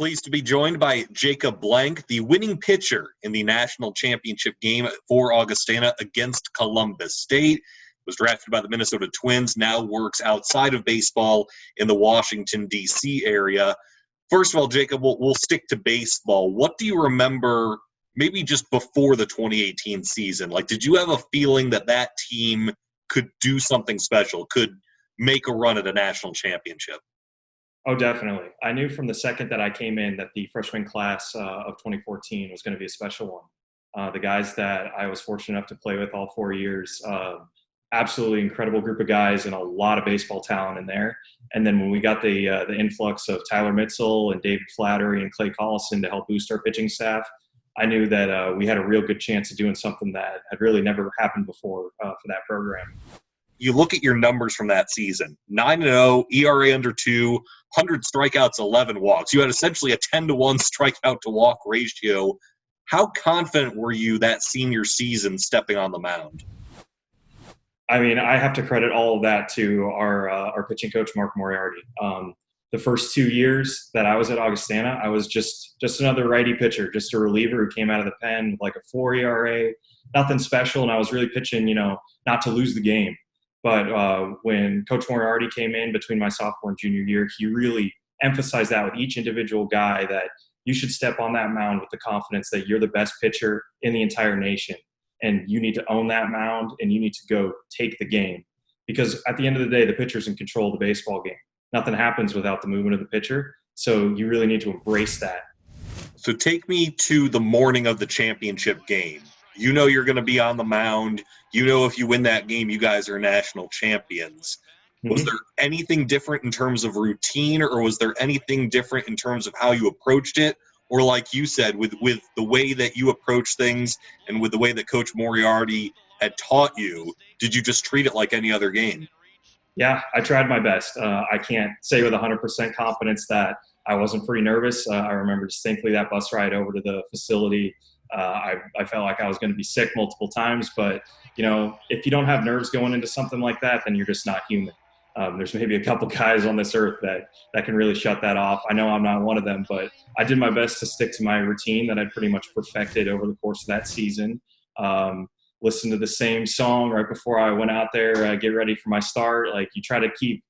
Pleased to be joined by Jacob Blank, the winning pitcher in the national championship game for Augustana against Columbus State. Was drafted by the Minnesota Twins, now works outside of baseball in the Washington, D.C. area. First of all, Jacob, we'll stick to baseball. What do you remember maybe just before the 2018 season? Like, did you have a feeling that that team could do something special, could make a run at a national championship? Oh, definitely. I knew from the second that I came in that the freshman class of 2014 was going to be a special one. The guys that I was fortunate enough to play with all 4 years, absolutely incredible group of guys and a lot of baseball talent in there. And then when we got the influx of Tyler Mitzel and David Flattery and Clay Collison to help boost our pitching staff, I knew that we had a real good chance of doing something that had really never happened before for that program. You look at your numbers from that season, 9-0, ERA under 2, 100 strikeouts, 11 walks. You had essentially a 10-to-1 strikeout to walk ratio. How confident were you that senior season stepping on the mound? I mean, I have to credit all of that to our pitching coach, Mark Moriarty. The first 2 years that I was at Augustana, I was just another righty pitcher, just a reliever who came out of the pen with like a 4 ERA, nothing special, and I was really pitching, not to lose the game. But when Coach Moriarty came in between my sophomore and junior year, he really emphasized that with each individual guy that you should step on that mound with the confidence that you're the best pitcher in the entire nation. And you need to own that mound and you need to go take the game. Because at the end of the day, the pitcher's in control of the baseball game. Nothing happens without the movement of the pitcher. So you really need to embrace that. So take me to the morning of the championship game. You know you're going to be on the mound. You know if you win that game, you guys are national champions. Mm-hmm. Was there anything different in terms of routine, or was there anything different in terms of how you approached it? Or like you said, with the way that you approach things and with the way that Coach Moriarty had taught you, did you just treat it like any other game? Yeah, I tried my best. I can't say with 100% confidence that I wasn't pretty nervous. I remember distinctly that bus ride over to the facility. I felt like I was going to be sick multiple times, but if you don't have nerves going into something like that, then you're just not human. There's maybe a couple guys on this earth that can really shut that off. I know I'm not one of them, but I did my best to stick to my routine that I'd pretty much perfected over the course of that season. Listen to the same song right before I went out there, get ready for my start. Like, you try to keep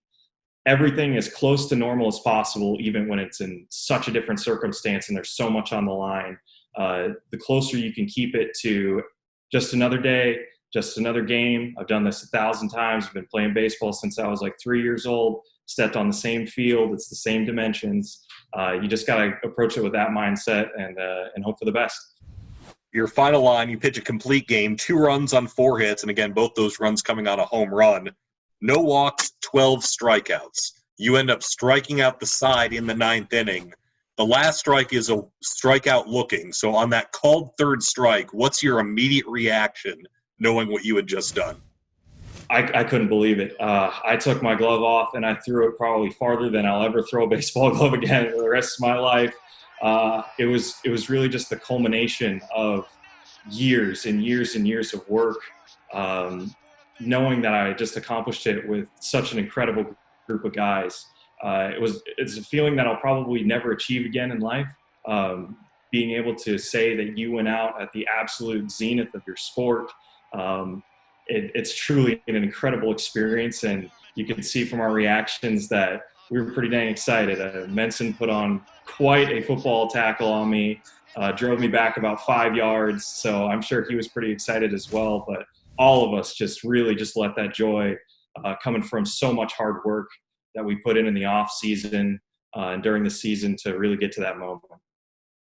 everything as close to normal as possible, even when it's in such a different circumstance and there's so much on the line. The closer you can keep it to just another day, just another game. I've done this 1,000 times. I've been playing baseball since I was like 3 years old, stepped on the same field. It's the same dimensions. You just got to approach it with that mindset and hope for the best. Your final line, you pitch a complete game, 2 runs on 4 hits, and again, both those runs coming on a home run. No walks, 12 strikeouts. You end up striking out the side in the 9th inning. The last strike is a strikeout looking. So on that called third strike, what's your immediate reaction knowing what you had just done? I couldn't believe it. I took my glove off and I threw it probably farther than I'll ever throw a baseball glove again for the rest of my life. It was really just the culmination of years and years and years of work, knowing that I just accomplished it with such an incredible group of guys. It's a feeling that I'll probably never achieve again in life. Being able to say that you went out at the absolute zenith of your sport, it's truly an incredible experience, and you can see from our reactions that we were pretty dang excited. Menson put on quite a football tackle on me, drove me back about 5 yards, so I'm sure he was pretty excited as well. But all of us just really just let that joy coming from so much hard work that we put in the off season and during the season to really get to that moment.